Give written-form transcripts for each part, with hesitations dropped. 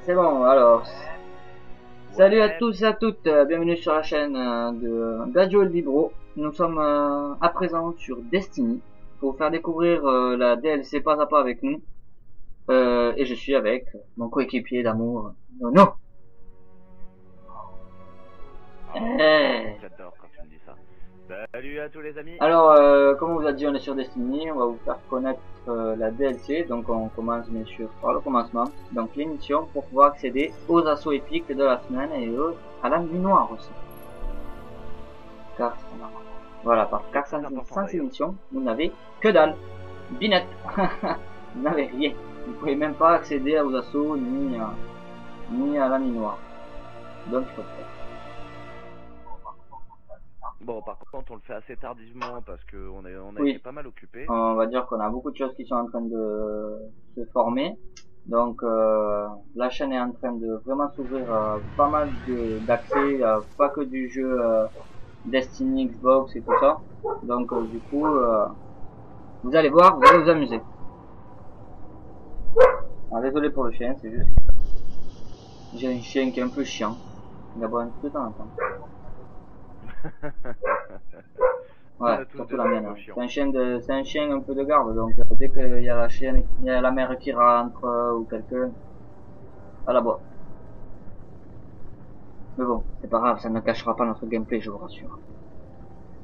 C'est bon, alors. Salut à tous et à toutes, bienvenue sur la chaîne de Gadio El Vibro. Nous sommes à présent sur Destiny pour vous faire découvrir la DLC pas à pas avec nous. Et je suis avec mon coéquipier d'amour, Nono. J'adore quand tu me dis ça. Salut à tous les amis. Alors, comme on vous a dit, on est sur Destiny, on va vous faire connaître la DLC. Donc on commence bien sûr par le commencement. Donc l'émission pour pouvoir accéder aux assauts épiques de la semaine et à la nuit noire aussi. Car voilà, car sans ces missions, vous n'avez que dalle. Binette. Vous n'avez rien. Vous ne pouvez même pas accéder aux assauts ni à la nuit noire. Donc il faut faire. Bon, par contre, on le fait assez tardivement parce que on a Oui. été pas mal occupé. On va dire qu'on a beaucoup de choses qui sont en train de se former. Donc la chaîne est en train de vraiment s'ouvrir pas mal d'accès, pas que du jeu Destiny, Xbox et tout ça. Donc du coup, vous allez voir, vous allez vous amuser. Alors, désolé pour le chien, c'est juste j'ai un chien qui est un peu chiant. Il aboie un peu de temps en temps. Ouais, surtout la mienne. C'est un chien un peu de garde, donc dès qu'il y a il y a la mère qui rentre ou quelqu'un, à la boîte. Mais bon, c'est pas grave, ça ne cachera pas notre gameplay, je vous rassure.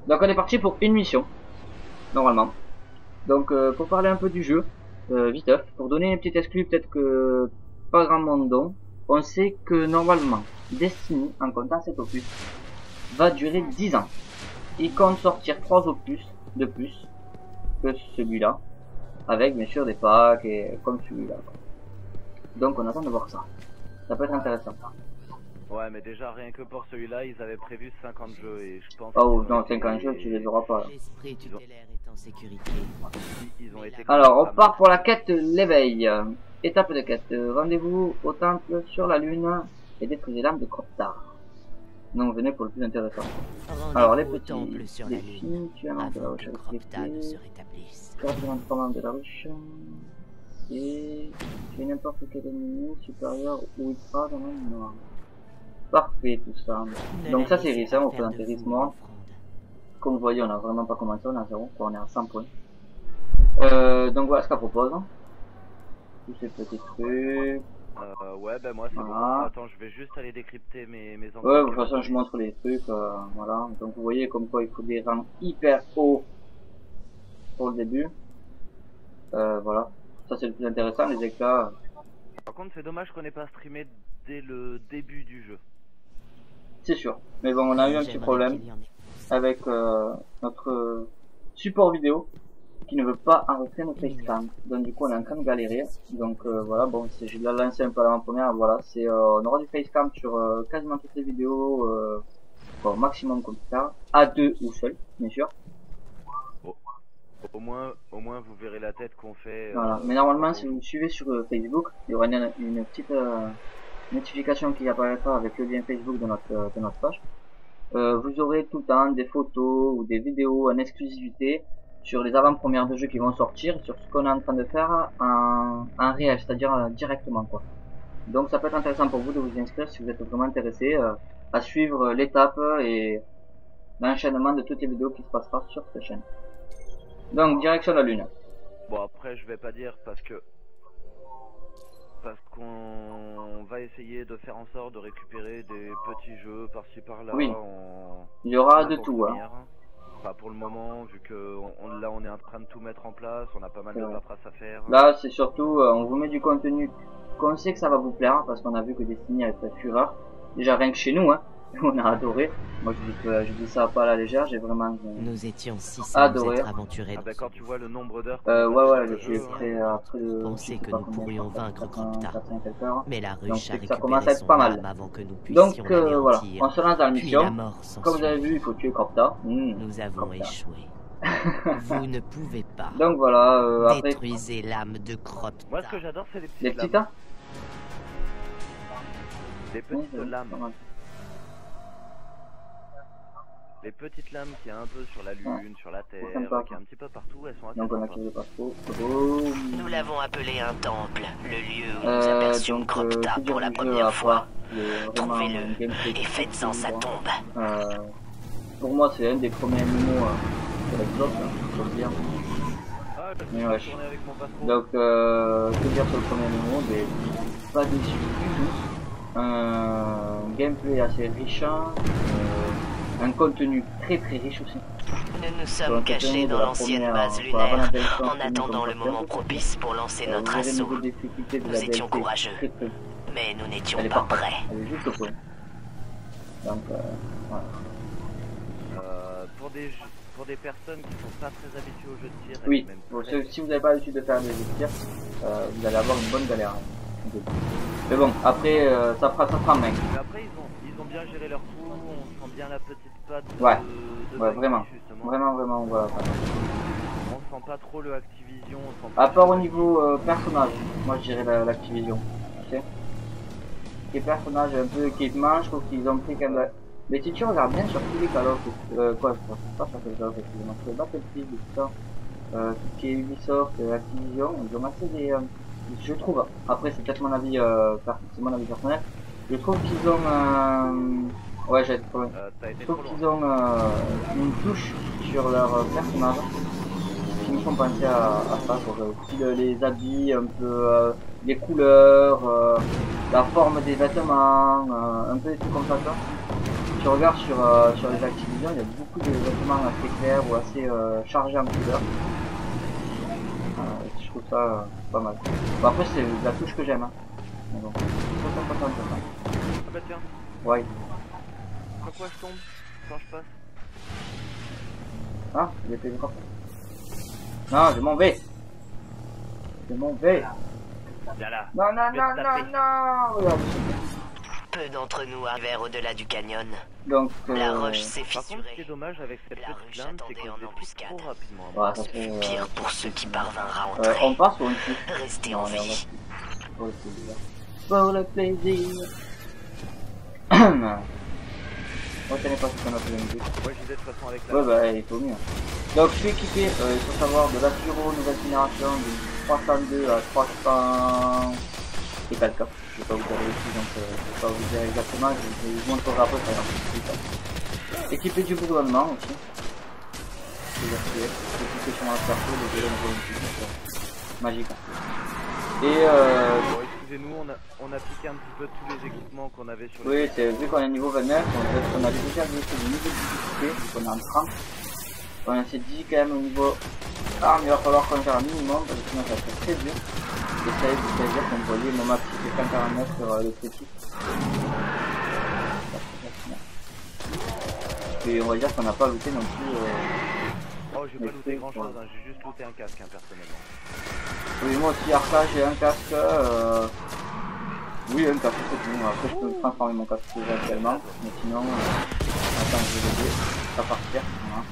Donc on est parti pour une mission, normalement. Donc pour parler un peu du jeu, viteuf, pour donner une petite exclue, peut-être que pas grand monde donc, on sait que normalement, Destiny, en comptant cet opus, va durer 10 ans. Il compte sortir 3 opus de plus que celui-là, avec bien sûr des packs et comme celui-là. Donc on attend de voir ça. Ça peut être intéressant. Ouais, mais déjà rien que pour celui-là, ils avaient prévu 50 jeux et je pense. Oh non, 50 jeux, tu les auras pas. L'esprit tutélaire est en sécurité. Ils ont été. Alors on part pour la quête l'éveil. Étape de quête. Rendez-vous au temple sur la lune et détruisez l'âme de Croptar. Donc venez pour le plus intéressant. Alors les petits défis, tu as un de la ruche de la ruche et tu es n'importe quel ennemi supérieur ou ultra dans le noir. Parfait tout ça. Donc ça c'est risque, on fait un risque mort. Comme vous voyez on a vraiment pas commencé, on a 0, on est à 100 points. Donc voilà ce qu'elle propose. Tous ces petits trucs. Ouais, ben moi c'est voilà. bon. Attends, je vais juste aller décrypter mes ouais, de toute façon je montre les trucs, voilà. Donc vous voyez comme quoi il faut des rangs hyper hauts pour le début. Voilà, ça c'est le plus intéressant, les éclats. Par contre c'est dommage qu'on n'ait pas streamé dès le début du jeu. C'est sûr, mais bon on a eu un petit problème avec notre support vidéo qui ne veut pas enregistrer nos FaceTime. Donc du coup on est en train de galérer. Donc voilà, bon je l'ai lancé un peu à l'avant-première, voilà, c'est on aura du FaceTime sur quasiment toutes les vidéos, bon maximum comme ça, à deux ou seul, bien sûr. Au moins vous verrez la tête qu'on fait. Voilà, mais normalement si vous me suivez sur Facebook, il y aura une petite notification qui apparaîtra avec le lien Facebook de notre page. Vous aurez tout le temps des photos ou des vidéos en exclusivité sur les avant-premières de jeux qui vont sortir, sur ce qu'on est en train de faire en réel, c'est-à-dire directement quoi. Donc ça peut être intéressant pour vous de vous inscrire si vous êtes vraiment intéressé à suivre l'étape et l'enchaînement de toutes les vidéos qui se passera sur cette chaîne. Donc direction la lune. Bon après je vais pas dire parce qu'on va essayer de faire en sorte de récupérer des petits jeux par-ci par-là. Oui. Il y aura de tout. Enfin, pour le moment, vu que là on est en train de tout mettre en place, on a pas mal de paperasse à faire. Là c'est surtout, on vous met du contenu qu'on sait que ça va vous plaire, parce qu'on a vu que Destiny a fait fureur. Déjà rien que chez nous, hein, on a adoré. Moi je dis ça pas à la légère, j'ai vraiment nous étions adoré. Ah d'accord, tu vois le nombre d'heures. Ouais, je suis prêt après de... On sait que nous pourrions vaincre Croptar, mais la ruche a ça commence à récupéré être son pas mal. âme avant que nous puissions Donc voilà, l'anéantir. on se lance dans la mission. Comme vous avez vu, Suivit. il faut tuer Croptar. Nous avons Croptar. échoué. Vous ne pouvez pas. Donc voilà, après... Détruisez l'âme de Croptar. Moi ce que j'adore c'est les Les petites petites lames. hein. Des petites lames. Les petites lames qu'il y a un peu sur la lune, sur la terre, sympa. qui est un petit peu partout, elles sont assez Donc on sympas. n'active pas trop. Boum. Nous l'avons appelé un temple, le lieu où nous aperçûmes Crocta que dire pour la du jeu première à fois. part, Trouvez-le et faites-en sa tombe. Pour moi, c'est un des premiers MMO sur Xbox, faut le dire. Ah, Mais je ouais. vais tourner avec mon patron. Donc, que dire sur le premier MMO, mais pas déçu du tout. Un gameplay assez riche, un contenu très riche aussi. Nous nous sommes cachés dans l'ancienne base lunaire en attendant le moment propice pour lancer notre assaut. Nous étions courageux, mais nous n'étions pas prêts. Elle est juste au point. Donc, voilà. Pour des personnes qui sont pas très habituées aux jeux de tir, Oui, même si vous n'avez pas l'habitude de faire des jeux de tir, vous allez avoir une bonne galère. Mais bon, après, ça fera main. Mais après, ils ont bien géré leur coup, on sent bien la petite patte de, ouais, de ouais, vraiment. justement. Vraiment, voilà. On sent pas trop le Activision, on sent À part au niveau personnage, moi je dirais l'Activision. Tu sais, les personnages un peu équipement, je trouve qu'ils ont pris quand même. Mais si tu regardes bien sur tous les Call of, quoi, je pense pas sur les Call of, excusez-moi, sur Battlefield et tout ça, tout ce qui est Ubisoft, Activision, ils ont assez des, je trouve, après c'est peut-être mon avis, c'est mon avis personnel, je trouve qu'ils ont, ouais, j'ai été trop loin. Je trouve qu'ils ont une touche sur leur personnage qui me font penser à ça, aussi les habits, un peu les couleurs, la forme des vêtements, un peu des trucs comme ça. Si tu regardes sur les Activision, il y a beaucoup de vêtements assez clairs ou assez chargés en couleurs. Je trouve ça pas mal. Bon, après c'est la touche que j'aime. Hein. Mais bon. Ah bah tiens. Ouais. Pourquoi je tombe quand je passe? Ah, il était encore. Non, je m'en vais. Je m'en vais. Viens là. Non. Regarde. Peu d'entre nous arrivèrent au-delà du canyon. Donc, La roche s'est par contre, ce qui fissurée. est dommage avec cette La petite ruche lame, c'est attendait qu'on en se détruit embuscade. trop rapidement. ouais, ça Ce fait, fut pire pour ceux qui parvinrent à entrer. on passe ou on tue? Restez en vie. Pour le plaisir. Pour le plaisir. Moi je connais pas ce qu'on appelle une musique. Moi j'y vais de toute façon avec la Ouais bah il faut mieux. Donc je suis équipé, il faut savoir, de la Turo nouvelle génération de 302 à 300 et quelques. Je vais pas vous dire ici donc je vais pas vous dire exactement, je vous montrerai après ça ira. Équipé du bourdonnement aussi. Équipé sur mon perso, le vélo magique. Et bon, excusez-nous, on a piqué un petit peu tous les équipements qu'on avait sur le... oui, c'est vu qu'on est niveau 29, on a déjà vu le niveau de difficulté, vu qu'on est en 30. On s'est dit quand même au niveau arme, il va falloir qu'on fasse un minimum, parce que sinon ça va être très dur. Et ça veut dire qu'on voyait mon max de 149 sur le petit. Et on va dire qu'on n'a pas looté non plus. Oh, j'ai pas looté grand chose, hein. J'ai juste looté un casque, hein, personnellement. Oui, moi aussi, Arca, j'ai un casque. Oui, un casque, c'est tout. Après, je peux transformer mon casque actuellement. Mais sinon, attends, je vais l'aider à partir. Voilà.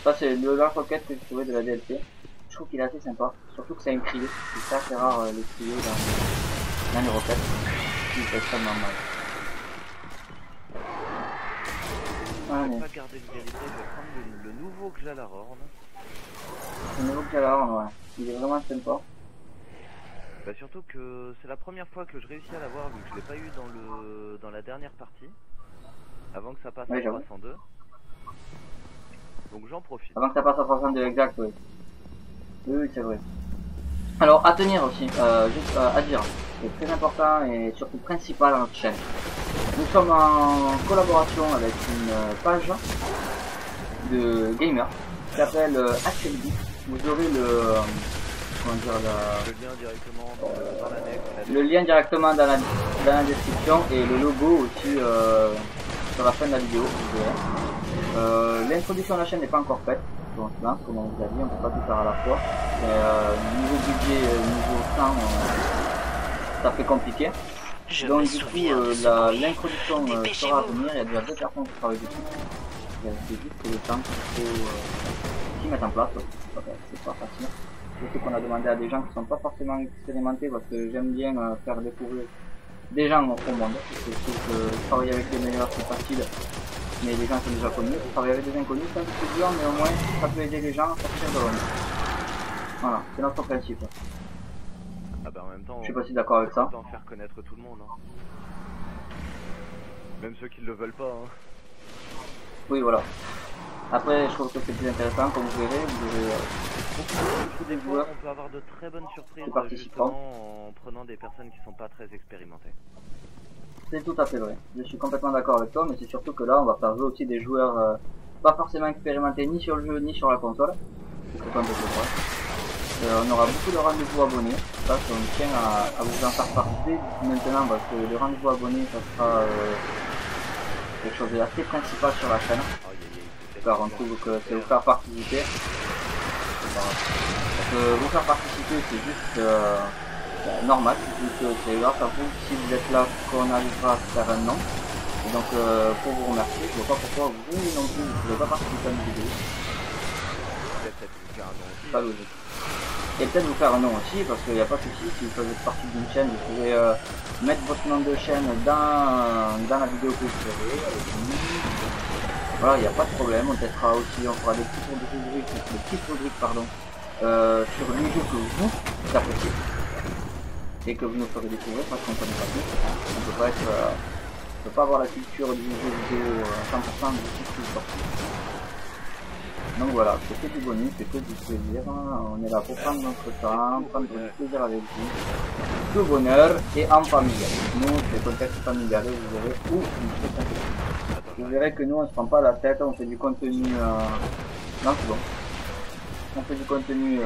Ça, c'est le lance-roquette que j'ai trouvé de la DLC. Je trouve qu'il est assez sympa. Surtout que c'est un crié. C'est assez rare les criés dans les roquettes. Il fait extrêmement mal. Je vais pas garder une vérité, je vais prendre le nouveau Gjalarhorn. Le nouveau Gjalarhorn, ouais. Il est vraiment sympa. Bah surtout que c'est la première fois que je réussis à l'avoir vu que je l'ai pas eu dans la dernière partie. Avant que ça passe à 302. Donc j'en profite. Avant que ça passe à 302, exact, oui. Oui, c'est vrai. Alors, à tenir aussi, juste à dire, c'est très important et surtout principal dans notre chaîne. Nous sommes en collaboration avec une page de gamers qui s'appelle Actuality. Vous aurez le lien directement dans l'annexe. Le lien directement dans la description et le logo aussi sur la fin de la vidéo. L'introduction de la chaîne n'est pas encore faite. Donc là, comme on vous a dit, on ne peut pas tout faire à la fois. Niveau budget, niveau temps, ça fait compliqué. Donc du coup, l'introduction sera à venir. Il y a déjà 2 personnes qui travaillent dessus. C'est juste le temps qu'il faut s'y mettre en place. C'est pas facile. Surtout qu'on a demandé à des gens qui sont pas forcément expérimentés parce que j'aime bien faire découvrir des gens au monde. Je trouve que travailler avec les meilleurs c'est facile, mais les gens sont déjà connus. Travailler avec des inconnus c'est un peu plus dur, mais au moins ça peut aider les gens à sortir de l'ombre. Voilà, c'est notre principe. Ah bah en même temps, je suis pas si d'accord avec ça. On peut faire connaître tout le monde. Hein. Même ceux qui ne le veulent pas. Hein. Oui, voilà. Après, je trouve que c'est plus intéressant, comme vous verrez, tous des joueurs. On peut avoir de très bonnes surprises justement en prenant des personnes qui sont pas très expérimentées. C'est tout à fait vrai. Je suis complètement d'accord avec toi, mais c'est surtout que là, on va faire jouer aussi des joueurs pas forcément expérimentés ni sur le jeu ni sur la console. C'est un peu plus on aura beaucoup de rendez-vous abonnés. Ça, on tient à vous en faire participer maintenant parce que le rendez-vous abonnés, ça sera quelque chose d'assez principal sur la chaîne. Car on trouve que c'est vous faire participer. Parce que vous faire participer, c'est juste normal, c'est grâce à vous si vous êtes là qu'on arrivera à faire un nom. Et donc pour vous remercier, je vois pas pourquoi vous non plus vous ne pouvez pas participer à une vidéo. Pas logique. Et peut-être vous faire un nom aussi, parce qu'il n'y a pas de souci, si vous faites partie d'une chaîne, vous pouvez mettre votre nom de chaîne dans la vidéo que vous ferez. Voilà, il n'y a pas de problème, on testera aussi, on fera des petites rubriques, pardon, sur les jeux que vous appréciez et que vous nous ferez découvrir parce qu'on ne connaît pas plus. On peut pas être, on peut pas avoir la culture du jeu vidéo 100% de tout ce qui est sorti. Donc voilà, c'est que du bonus, c'est que du plaisir, on est là pour prendre notre temps, prendre du plaisir avec vous, tout bonheur et en familial. Nous, c'est contexte familial, vous verrez où vous verrez que nous on se prend pas la tête, on fait du contenu non c'est bon. On fait du contenu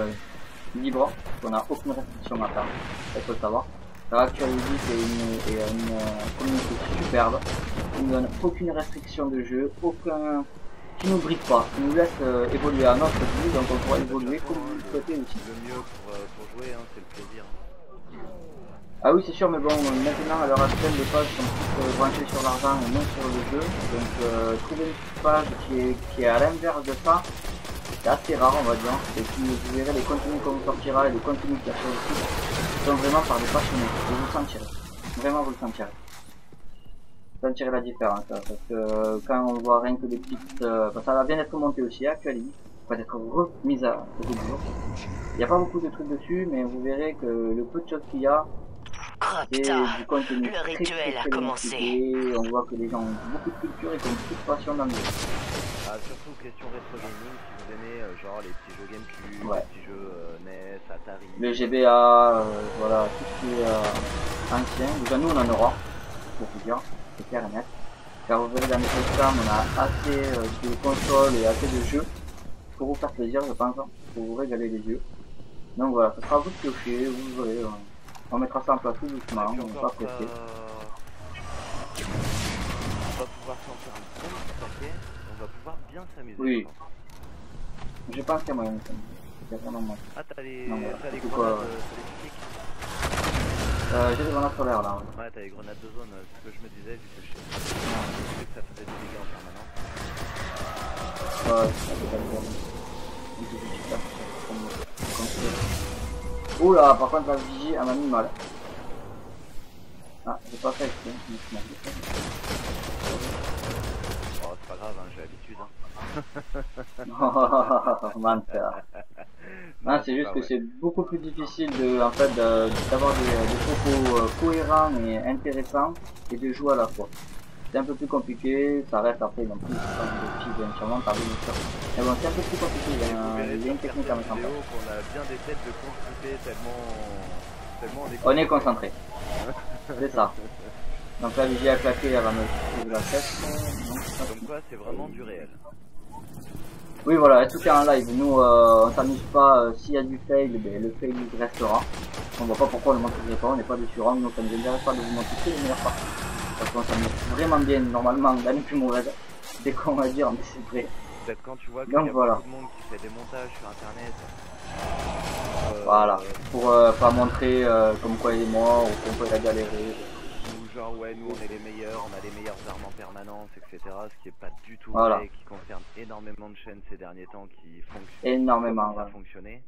libre, on n'a aucune restriction à faire, il faut le savoir. L'actualité est une communauté superbe, qui ne donne aucune restriction de jeu, aucun qui nous bride pas, qui nous laisse évoluer à notre vie, donc on pourra évoluer comme vous le souhaitez aussi. Le mieux pour jouer, hein, c'est le plaisir. Ah oui c'est sûr, mais bon, maintenant à l'heure actuelle les pages sont plus branchées sur l'argent et non sur le jeu, donc trouver une page qui est à l'inverse de ça, c'est assez rare on va dire, et puis vous verrez les contenus qu'on vous sortira et les contenus qu'il y a sur le site sont vraiment par des passionnés, vous le sentirez, vraiment vous le sentirez. Vous sentirez la différence, parce que quand on voit rien que des petites, ça va bien être monté aussi, actualisé, va être remise à jour. Il n'y a pas beaucoup de trucs dessus, mais vous verrez que le peu de choses qu'il y a, c'est du contenu le rituel a commencé. On voit que les gens ont beaucoup de culture et qui ont beaucoup de passion dans le jeu. Ah, surtout question rétro gaming, si vous aimez genre les petits jeux GameCube, les petits jeux NES, Atari. Le GBA, voilà, tout ce qui est ancien. Déjà nous on en aura, pour vous dire, c'est clair et net. Car vous verrez dans les webcams, on a assez de consoles et assez de jeux pour vous faire plaisir, je pense, pour vous régaler les yeux. Donc voilà, ce sera à vous de piocher, vous verrez. On mettra ça en place tout doucement, on va apprécier. On va pouvoir s'en faire un bon petit paquet, on va pouvoir bien s'amuser. Oui. Je pense qu'il y a moyen de s'amuser. C'est vraiment moi. Ah, t'as les grenades scientifiques. J'ai des grenades solaires là. Ouais, t'as les grenades de zone, c'est ce que je me disais, vu que je sais que ça faisait des dégâts en permanence. Ouais, ça fait pas de problème. Oula, par contre la vigie elle m'a mis mal. Ah, j'ai pas fait exprès. Oh, c'est pas grave, hein, j'ai l'habitude. Hein. Menteur. Non, c'est juste que c'est beaucoup plus difficile d'avoir des propos cohérents et intéressants et de jouer à la fois. C'est un peu plus compliqué, ça reste après non plus, c'est pas des petits bien sûr. Mais bon, c'est un peu plus compliqué, il y a une technique à mettre en place. On a bien des têtes de constipés tellement on est concentré. C'est ça. Donc la vigie a claqué, elle va me trouver la tête. Comme quoi, c'est vraiment du réel. Oui voilà, tout est en live, nous on s'amuse pas, s'il y a du fail, le fail restera. On voit pas pourquoi on ne montrerait pas, on n'est pas des surhommes, donc ça ne nous intéresse pas de vous montrer que les meilleures parties. Parce qu'on s'amuse vraiment bien normalement, dans les plus mauvaises, dès qu'on va dire, mais c'est vrai. Peut-être quand tu vois qu'il y a beaucoup de monde qui fait des montages sur internet. Voilà, pour pas montrer comme quoi il est mort ou comme quoi il a galéré. Ou genre ouais nous on est les meilleurs, on a les meilleures armes en permanence, etc. Ce qui est pas du tout vrai, qui concerne énormément de chaînes ces derniers temps qui fonctionnent. Énormément, ça a fonctionné.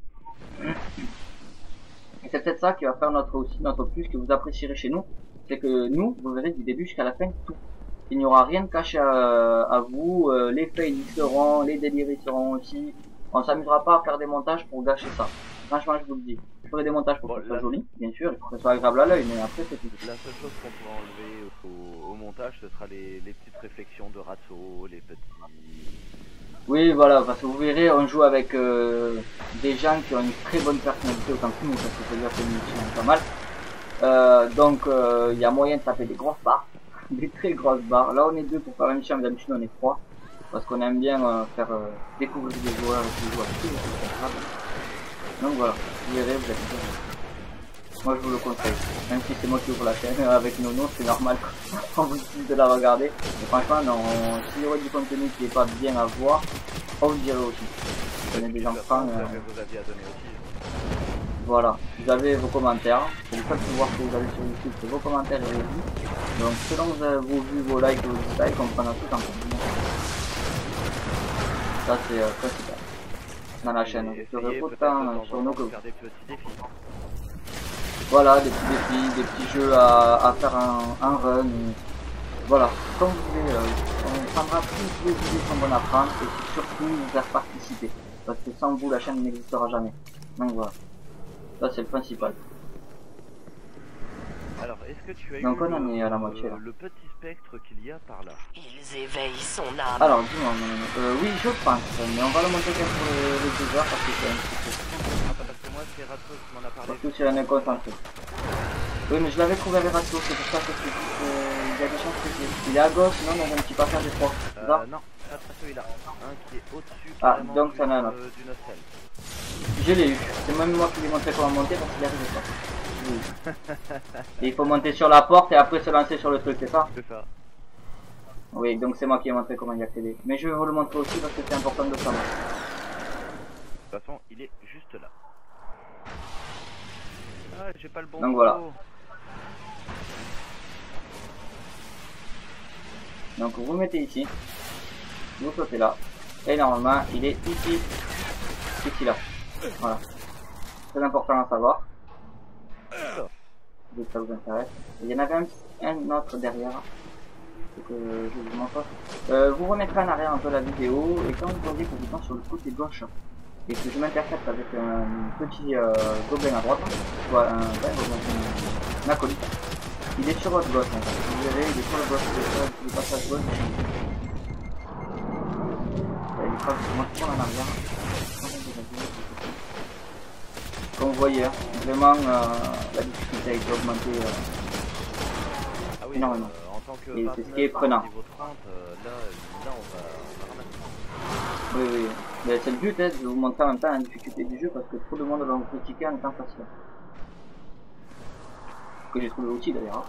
Et c'est peut-être ça qui va faire notre plus que vous apprécierez chez nous. c'est que nous, vous verrez du début jusqu'à la fin, tout. Il n'y aura rien de caché à vous, les fails y seront, les délires y seront aussi. On s'amusera pas à faire des montages pour gâcher ça. Franchement, je vous le dis. Je ferai des montages pour que ce soit joli, bien sûr, et pour que ce soit agréable à l'œil, mais après c'est tout. La seule chose qu'on pourra enlever au montage, ce sera les petites réflexions de Ratso, les petits... Oui, voilà, parce que vous verrez, on joue avec des gens qui ont une très bonne personnalité au camping, parce que c'est-à-dire que c'est pas mal. Donc, il y a moyen de taper des grosses barres, des très grosses barres. Là, on est deux pour faire la mission, mais d'habitude, on est trois, parce qu'on aime bien faire découvrir des joueurs et des joueurs aussi, donc voilà, vous verrez, vous êtes bien. Moi, je vous le conseille, même si c'est moi qui ouvre la chaîne avec Nono, c'est normal qu'on vous dise de la regarder. Mais franchement, non, s'il y aurait du contenu qui n'est pas bien à voir, on vous dirait aussi. Vous connaissez des enfants. Vous avez vos avis à donner aussi. Voilà, vous avez vos commentaires. C'est le seul pouvoir que vous avez sur YouTube, c'est vos commentaires et vos vues. Donc, selon vos vues, vos likes et vos dislikes, on prendra tout en compte. Ça, c'est principal. Dans la chaîne, je ferai autant sur nous que vous. Voilà, des petits défis, des petits jeux à faire un run. Voilà, comme vous voulez, on prendra toutes les idées qu'on va apprendre et surtout vous faire participer. Parce que sans vous, la chaîne n'existera jamais. Donc voilà, ça c'est le principal. Alors, est-ce que tu as donc on en est à la moitié là. Le petit spectre qu'il y a par là? Ils éveillent son âme. Alors dis-moi, oui je pense, mais on va le monter quand pour les 2 heures parce que c'est un petit peu. Parce que moi c'est Ratso qui m'en a parlé. Surtout si on est concentré. Oui mais je l'avais trouvé avec Ratso, c'est pour ça que il y a des chances que il est à gauche, non, dans un petit passage de 3. Non, Ratso il a un qui est au-dessus donc ça en a un autre. d'une hôtel. Je l'ai eu, c'est même moi qui lui ai montré comment monter parce qu'il n'y arrivait pas. Oui. Et il faut monter sur la porte et après se lancer sur le truc, c'est ça? C'est ça. Oui, donc c'est moi qui ai montré comment y accéder. Mais je vais vous le montrer aussi parce que c'est important de le savoir. De toute façon, il est juste là. Ah, j'ai pas le bon. Donc voilà. Donc vous le mettez ici. Vous sautez là. Et normalement, il est ici. Ici là. Voilà. Très important à savoir. Donc ça vous intéresse. Il y en avait un autre derrière. Que je vous montre. Vous remettrez en arrière un peu la vidéo et quand vous voyez que vous êtes sur le côté gauche et que je m'intercepte avec un petit gobelin à droite, soit un acolyte, il est sur votre gauche. En fait. Vous verrez, il est sur le gauche, il passe à gauche. Il est pas en arrière. Comme vous voyez, vraiment la difficulté a été augmentée énormément. Et c'est ce qui est prenant. Niveau 30, là on va ramasser. Oui, oui. Mais c'est le but, hein, de vous montrer en même temps la difficulté du jeu parce que trop de monde va vous critiquer en étant facile. Que j'ai trouvé aussi d'ailleurs.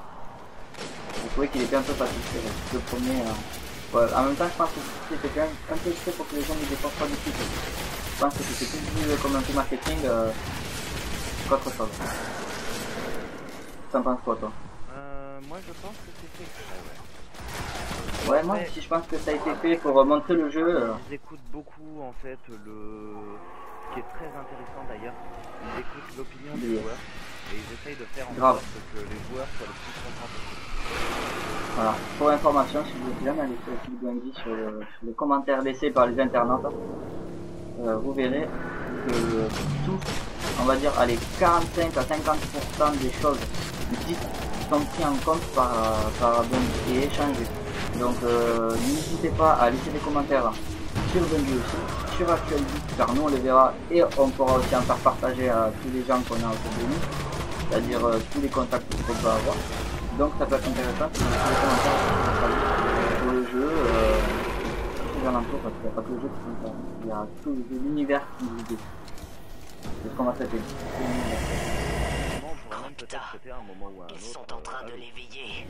J'ai trouvé qu'il était un peu facile, c'est vrai. Le premier. Ouais. En même temps, je pense que c'était quand même un peu fait pour que les gens ne dépassent pas du tout. Je pense que c'était plus vu comme un peu marketing qu'autre chose. T'en penses quoi, toi? Moi je pense que c'est fait. Ouais, moi aussi je pense que ça a été fait pour montrer le jeu. Ils écoutent beaucoup en fait ce qui est très intéressant d'ailleurs. Ils écoutent l'opinion des joueurs et ils essayent de faire en sorte que les joueurs soient le plus contents possible. Voilà, pour information, si vous êtes jamais allé sur le vidéo Andy sur les commentaires laissés par les internautes, vous verrez que tout, on va dire, allez, 45 à 50% des choses dites sont pris en compte par Bungie et échangées. Donc n'hésitez pas à laisser des commentaires sur Bungie aussi, sur Actuality, car nous on les verra et on pourra aussi en faire partager à tous les gens qu'on a autour de nous, c'est-à-dire tous les contacts qu'on peut avoir. Donc ça peut être intéressant si vous laissez des commentaires sur le jeu, sur les alentours, parce qu'il n'y a pas que le jeu qui compte, il y a tout l'univers qui nous dit. C'est ce qu'on va traiter. Ils sont en train de l'éveiller.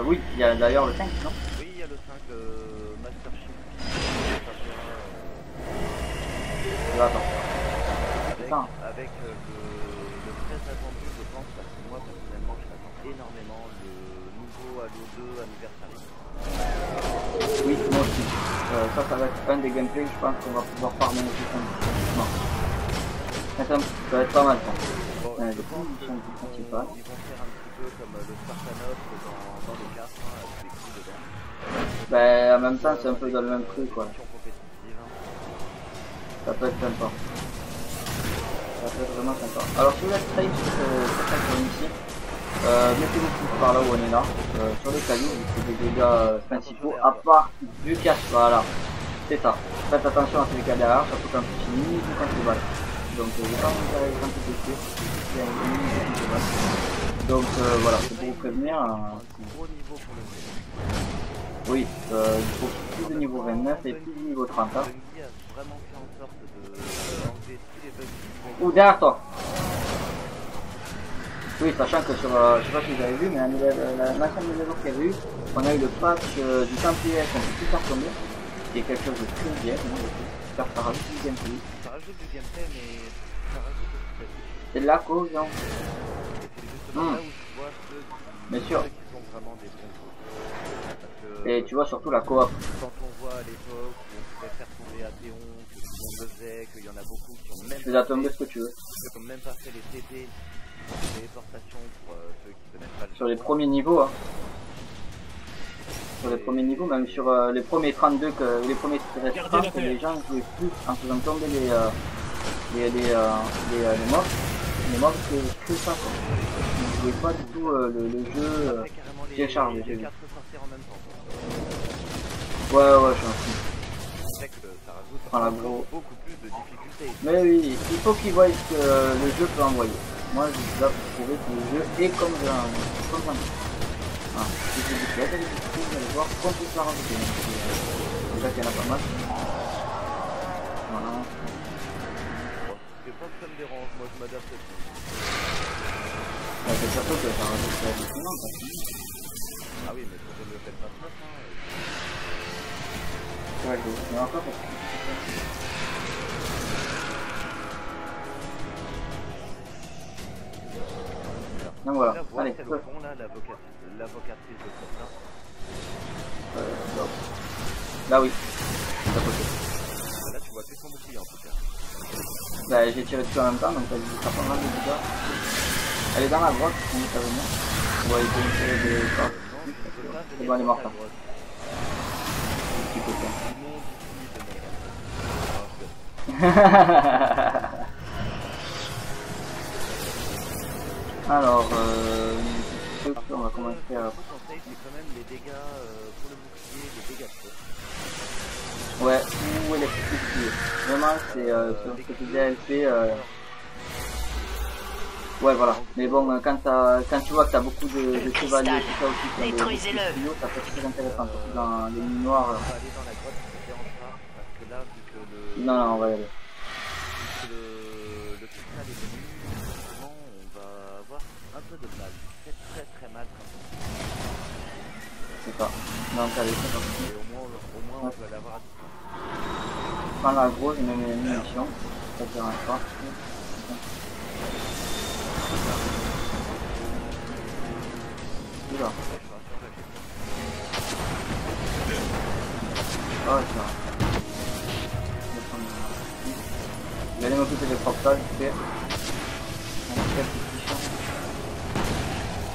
Oui, il y a d'ailleurs le 5, non? Oui, il y a le 5, Master Chief. Avec le très attendu, je pense, parce que moi personnellement je l'attends énormément, le nouveau Halo 2 Anniversary. Oui, moi aussi. Ça va être un des gameplays, je pense qu'on va pouvoir farmer aussi. Non. Ça va être pas mal ça. Bon, je pense qu'ils vont faire un petit peu comme le Spartanos dans les cartes, hein, avec des coups dedans. Bah en même temps c'est un peu dans le même truc quoi. Ça peut être sympa. Ça peut être vraiment sympa. Alors si vous êtes safe sur cette zone ici, mettez-vous plus par là où on est là. Sur les cailloux, c'est des dégâts principaux, à part du casse, voilà. C'est ça. Faites attention à ces dégâts derrière, surtout quand tu finis ou quand tu balles. Donc je vais pas vous faire quand tu dessus. Donc voilà, c'est pour vous prévenir. Oui, il faut plus de niveau 29 et plus de niveau 30. Hein. Ou derrière toi. Oui, sachant que sur, je sais pas si vous avez vu, mais l'ancien mise à jour qu'il y avait eu, on a eu le patch du Templier qu'on peut plus faire tomber, qui est quelque chose de très bien, car ça rajoute du gameplay. Ça rajoute du gameplay, mais ça rajoute aussi. C'est de la cause, hein. C'est justement là où tu vois ceux qui sont vraiment des bons coups. Et tu vois surtout la coop. Quand on voit à l'époque où on pouvait faire tomber Athéon, que tout le monde le faisait, qu'il y en a beaucoup qui ont même pas tomber ce que tu veux. Qui ont même pas fait les TP, les téléportations pour ceux qui connaissent pas le sur les premiers niveaux, hein. Sur les premiers niveaux, même sur les premiers 32, les premiers 30, les gens jouaient plus en faisant tomber les mobs. Les mobs c'est que ça quoi. Ils jouaient pas du tout le jeu téléchargé. Ouais, je suis un fou. Voilà, beaucoup plus de difficultés. Mais oui, il faut qu'ils voient ce que le jeu peut envoyer. Moi, je suis là pour prouver que le jeu est comme un jeu. Voilà. Si c'est difficile, vous allez voir qu'on peut se la rajouter. Déjà qu'il y en a pas mal. Voilà. C'est pas que ça me dérange, moi je m'adapte à tout. C'est surtout que ça rajoute la différence. Ah oui, mais ça ne le fait pas trop, hein. Ouais, je vais encore parce que... Donc voilà, là, allez, c'est le fond là, l'avocatrice de Costa. Là oui, c'est à côté. Là tu vois plus son bouclier en tout cas. Bah j'ai tiré dessus en même temps, donc ça fait pas mal de dégâts. Elle est dans la grotte, on est à venir. On va essayer de tirer des corps. C'est bon, elle est morte. Petit coquin. Alors, on va commencer à... Le conseil c'est quand même les dégâts pour le bouclier, les dégâts de feu. Ouais, ou électricité. Vraiment, c'est sur ce que tu DLC. Ouais, voilà. Mais bon, quand tu vois que t'as beaucoup de chevaliers, tout ça aussi, détruisez-le. Ça peut être très intéressant, surtout dans les mines noires. On va aller dans la grotte, ça ne dérange pas, parce que là, vu que le... Non, on va y aller. Vu que le cristal est venu, effectivement, on va avoir un peu de mal. C'est très mal quand même. C'est ça. Donc, allez, c'est parti. Et au moins on va l'avoir à distance. Prends la grosse, je mets mes munitions. Ça ne dérange pas. Oula. Oh, ça. Je vais aller m'occuper des portails, vite fait.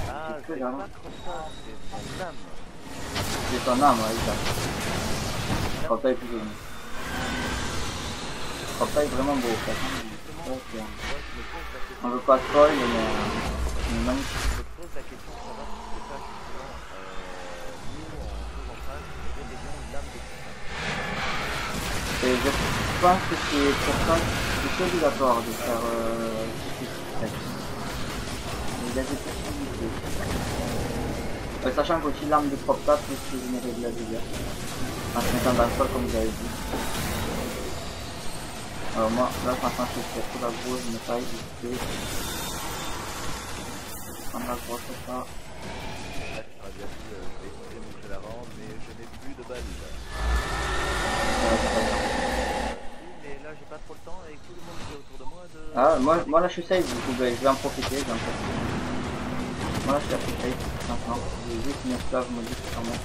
Ah, c'est pas trop ça, c'est son âme. C'est son âme, ouais, ça. Portail plus joli. Portail vraiment beau, ça. Okay. On veut pas spoil, mais magnifique. Je te pose la question de savoir si c'est pas justement nous en faisant ça, rébellion l'âme de cristal. Et je pense que c'est pour ça que c'est obligatoire de faire ce système. Il y a des possibilités. Sachant qu'aussi l'arme de Propta peut se générer de la dégâts. En se mettant dans le sol comme vous avez dit. Alors moi, là franchement je fais tout la grosse, je me taille vite fait. Prendre la grosse, c'est ça. Là, tu aurais bien dit, je vais essayer de monter l'avant, mais je n'ai plus de balles. Mais là, j'ai pas trop le temps avec tout le monde qui est autour de moi de... Ah, moi là je suis safe, du coup, je vais en profiter, Moi là je suis assez safe, franchement. J'ai juste une esclave maudite sur moi.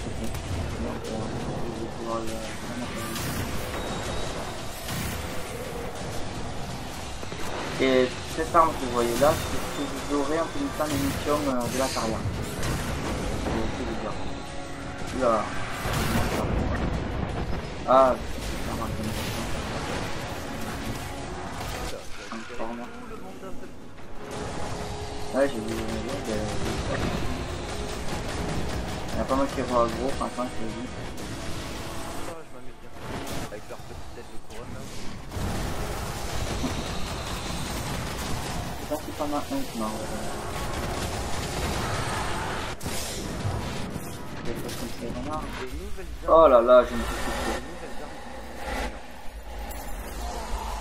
Ok. Donc, je vais pouvoir le... Et cette arme que vous voyez là, c'est ce que vous aurez en finissant l'émission de la carrière. C'est ce que je veux dire. Là. Ah, ouais, j'ai vu. Il y a pas mal qui voient gros, franchement, je l'ai vu. Je m'amuse bien. Avec leur petite tête de couronne là. Je pense qu'il y en a un qui m'a Oh là là, je me suis fait.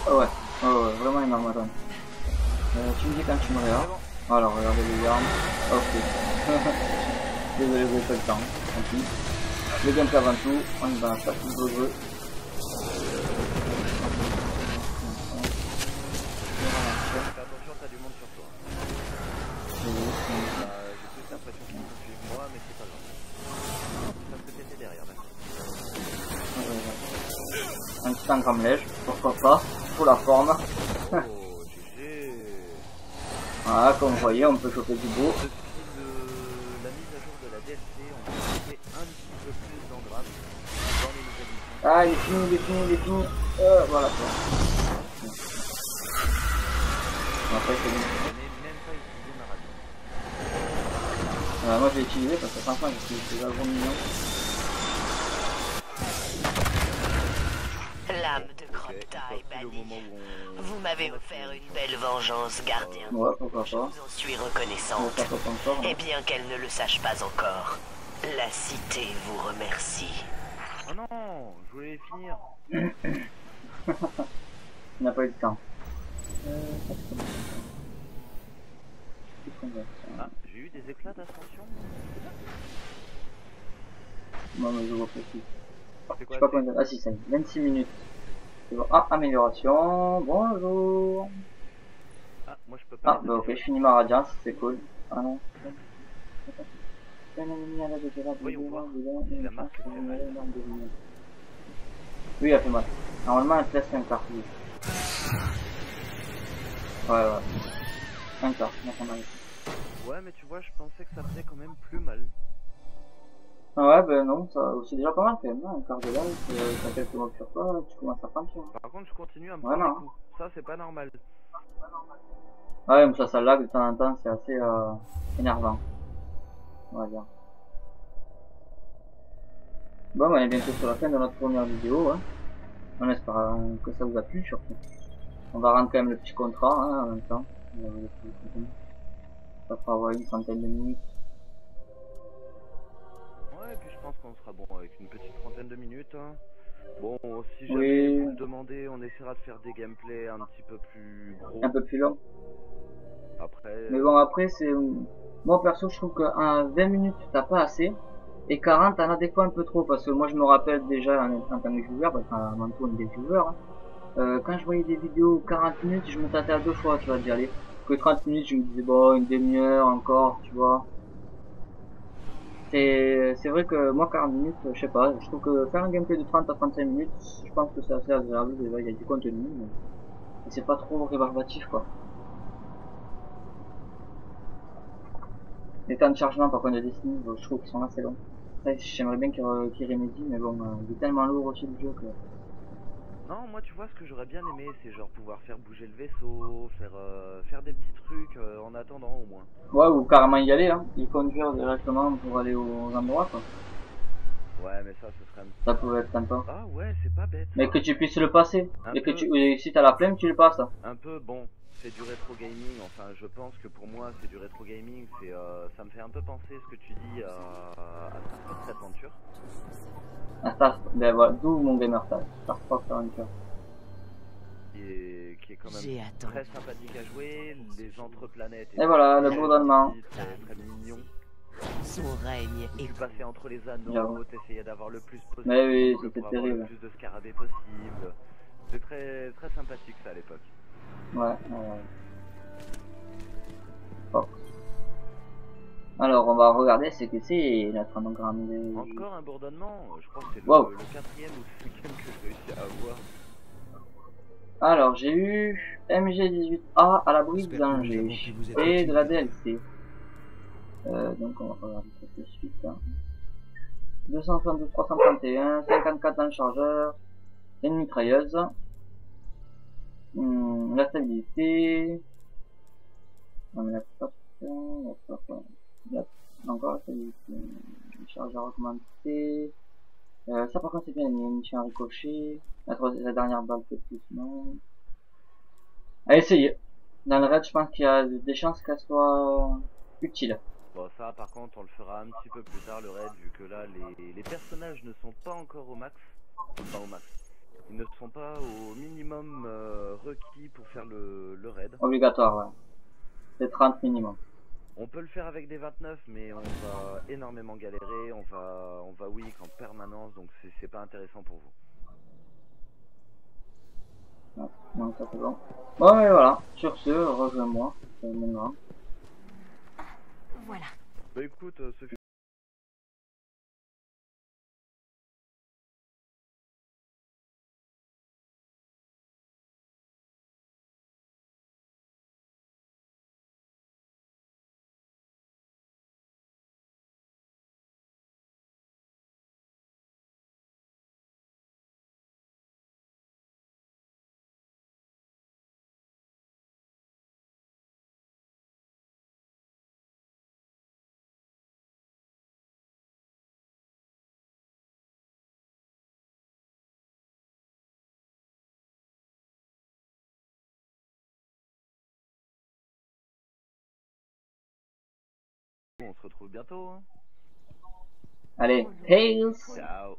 Oh ouais, oh ouais, vraiment énorme, attends. Tu me dis quand tu me regardes. Voilà, regardez les armes. Ok. Désolé, vous n'avez pas le temps. Tant pis. Le gameplay avant tout, on y va, ça tout le jeu. Attention, t'as du monde sur toi. J'ai plus l'impression qu'ils me suivent moi, mais c'est pas grave. Ça se péter derrière, d'accord. Un petit engramme lèche, pourquoi pas, pour la forme. Oh, GG. Voilà, comme vous voyez, on peut choper du beau. Depuis la mise à jour de la DLC, on peut choper un petit peu plus d'engrammes dans les nouvelles missions. Ah, il est fini, il est fini, il est fini. Voilà quoi. Après, c'est bon. Je n'ai même pas utilisé ma radio. Moi je l'ai utilisé parce que franchement je suis déjà gros mignon. Lame de Crop-Taille bannie. Vous m'avez offert une belle vengeance, gardien. Ouais, pourquoi Je pas. vous en suis reconnaissante. Et bien qu'elle ne le sache pas encore, la cité vous remercie. Oh non, je voulais finir. Il n'a pas eu le temps. Ah, j'ai eu des éclats d'ascension. Moi, mais je vois pas qui. C'est Je quoi? sais pas combien de... Ah si, ça y est, 26 minutes. C'est bon. Ah, amélioration. Bonjour. Ah, moi je peux pas. Ah, bah ok, je finis ma radiance, c'est cool. Ah non. Voyons voir si la marque fait mal. Oui, elle fait mal. Normalement, elle te laisse un quart. Ouais, ouais. Un quart, moi ça m'arrive. Ouais, mais tu vois, je pensais que ça faisait quand même plus mal. Ah ouais, ben non, c'est déjà pas mal quand même, hein, un quart de live, t'as quelques mots sur toi, tu commences à prendre sur. Par contre, je continue à me Ouais, prendre non. des coups. Ça, c'est pas normal. Ah ouais, mais ça lag de temps en temps, c'est assez énervant. On va dire. Bon, on est bientôt sur la fin de notre première vidéo, hein. On espère que ça vous a plu surtout. On va rendre quand même le petit contrat, hein, en même temps. Ça fera ouais, une centaine de minutes. Ouais, et puis je pense qu'on sera bon avec une petite trentaine de minutes. Hein. Bon, si jamais vous le demandez, on essaiera de faire des gameplays un petit peu plus gros. Un peu plus long. Après. Mais bon, après, c'est. Moi perso, je trouve qu'en 20 minutes, t'as pas assez. Et 40, t'en as des fois un peu trop. Parce que moi, je me rappelle déjà en tant que viewer, parce qu'en tout, on est des viewers. Hein. Quand je voyais des vidéos 40 minutes, je me tâtais à 2 fois, tu vois, d'y aller. Que 30 minutes, je me disais, bon, une demi-heure encore, tu vois. C'est vrai que moi, 40 minutes, je sais pas, je trouve que faire un gameplay de 30 à 35 minutes, je pense que c'est assez agréable, déjà, il y a du contenu, mais c'est pas trop rébarbatif, quoi. Les temps de chargement, par contre, de Destiny, je trouve qu'ils sont assez longs. Après, j'aimerais bien qu'ils remédient, mais bon, il est tellement lourd aussi le jeu que... Non, moi tu vois ce que j'aurais bien aimé, c'est genre pouvoir faire bouger le vaisseau, faire des petits trucs en attendant au moins. Ouais, ou carrément y aller, hein, y conduire directement pour aller aux endroits, quoi. Ouais, mais ça, ce serait... Ça pouvait être sympa. Ah ouais, c'est pas bête. Mais que tu puisses le passer, et que peu... si t'as la flemme, tu le passes. Un peu, bon, c'est du rétro gaming, enfin je pense que pour moi c'est du rétro gaming, ça me fait un peu penser ce que tu dis à Star Fox Adventure. Ben voilà, d'où mon gamer tag, Star Fox Adventure. Qui est quand même très sympathique à jouer, les entreplanètes. Et voilà, le bourdonnement. Très mignon. Son règne est Tu passais entre les anneaux, t'essayais d'avoir le plus possible. Mais oui, pour c'était avoir terrible. le plus de scarabées possible. C'est très, très sympathique ça à l'époque. Ouais, Fox. Alors, on va regarder ce que c'est notre anagramme de... Encore un bourdonnement, je crois que c'est wow. le 4e ou 5e que je réussis à avoir. Alors, j'ai eu MG18A à l'abri de danger et de la DLC. Donc, on va regarder ça tout de suite. 272, 331, 54 dans le chargeur, une mitrailleuse, la stabilité, non mais encore la stabilité, le chargeur augmenté, ça par contre c'est bien, il y a une mission à ricochet, la dernière balle peut plus, non. À essayer. Dans le raid, je pense qu'il y a des chances qu'elle soit utile. Bon, ça par contre on le fera un petit peu plus tard le raid, vu que là les personnages ne sont pas encore au max. Enfin au max. Ils ne sont pas au minimum requis pour faire le raid. Obligatoire, ouais. C'est 30 minimum. On peut le faire avec des 29, mais on va énormément galérer, on va weak en permanence, donc c'est pas intéressant pour vous. Ouais, non, ça c'est bon. Bon, mais voilà. Sur ce, rejoins-moi. Maintenant. Voilà. Bah écoute, ce fut on se retrouve bientôt. Hein. Allez, Tails! Ciao.